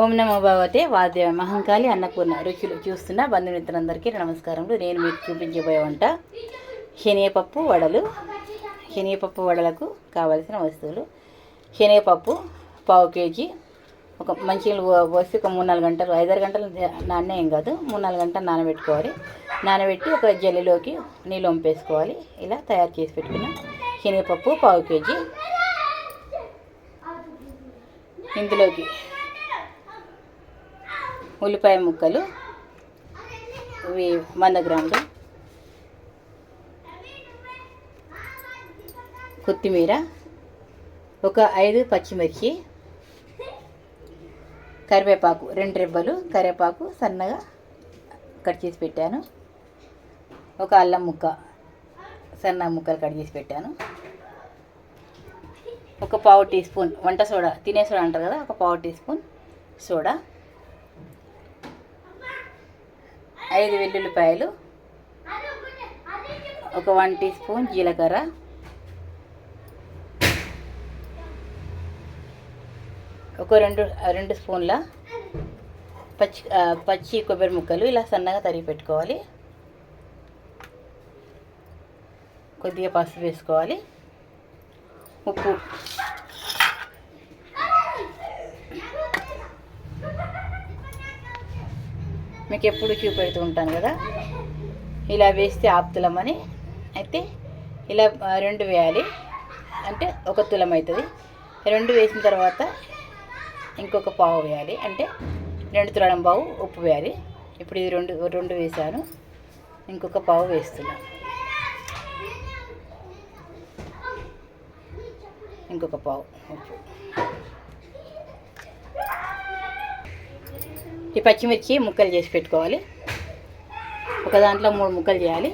ఓం నమో భగవతే వాద్య మహంకాళి అన్నపూర్ణ రుచులు చూస్తున్న బంధుమిత్రులందరికీ నమస్కారములు. నేను మీకు చూపించబోయే వంట శనగపప్పు వడలు. శనగపప్పు వడలకు కావలసిన వస్తువులు: శనగపప్పు పావు కేజీ, ఒక మంచినీళ్ళు పోసి ఒక 3-4 గంటలు, 5-6 గంటలు నానే ఏం కాదు, 3-4 గంటలు నానబెట్టుకోవాలి. నానబెట్టి ఒక జల్లిలోకి నీళ్ళు వంపేసుకోవాలి. ఇలా తయారు చేసి పెట్టుకున్న శనగపప్పు పావు కేజీ. ఇందులోకి ఉల్లిపాయ ముక్కలు ఇవి 100 గ్రాములు, కొత్తిమీర, ఒక 5 పచ్చిమిర్చి, కరివేపాకు 2 రెబ్బలు కరివేపాకు సన్నగా కట్ చేసి పెట్టాను, ఒక అల్లం ముక్క సన్న ముక్కలు కట్ చేసి పెట్టాను, ఒక పావు టీ స్పూన్ వంట సోడా, తినే సోడా అంటారు కదా, ఒక పావు టీ స్పూన్ సోడా, 5 వెల్లుల్లిపాయలు, ఒక 1 టీ స్పూన్ జీలకర్ర, ఒక 2 స్పూన్ల పచ్చి కొబ్బరి ముక్కలు ఇలా సన్నగా తరిగి పెట్టుకోవాలి. కొద్దిగా పసుపు వేసుకోవాలి, ఉప్పు, మీకు ఎప్పుడు చూపెడుతూ ఉంటాను కదా, ఇలా వేస్తే ఆపుతులమని. అయితే ఇలా 2 వేయాలి, అంటే 1 తులం అవుతుంది. 2 వేసిన తర్వాత ఇంకొక పావు వేయాలి, అంటే 2 తులం పావు ఉప్పు వేయాలి. ఇప్పుడు ఇది 2 వేసాను, ఇంకొక పావు వేస్తున్నాను, ఇంకొక పావు ఉప్పు. ఈ పచ్చిమిర్చి ముక్కలు చేసి పెట్టుకోవాలి. ఒక దాంట్లో 3 ముక్కలు చేయాలి.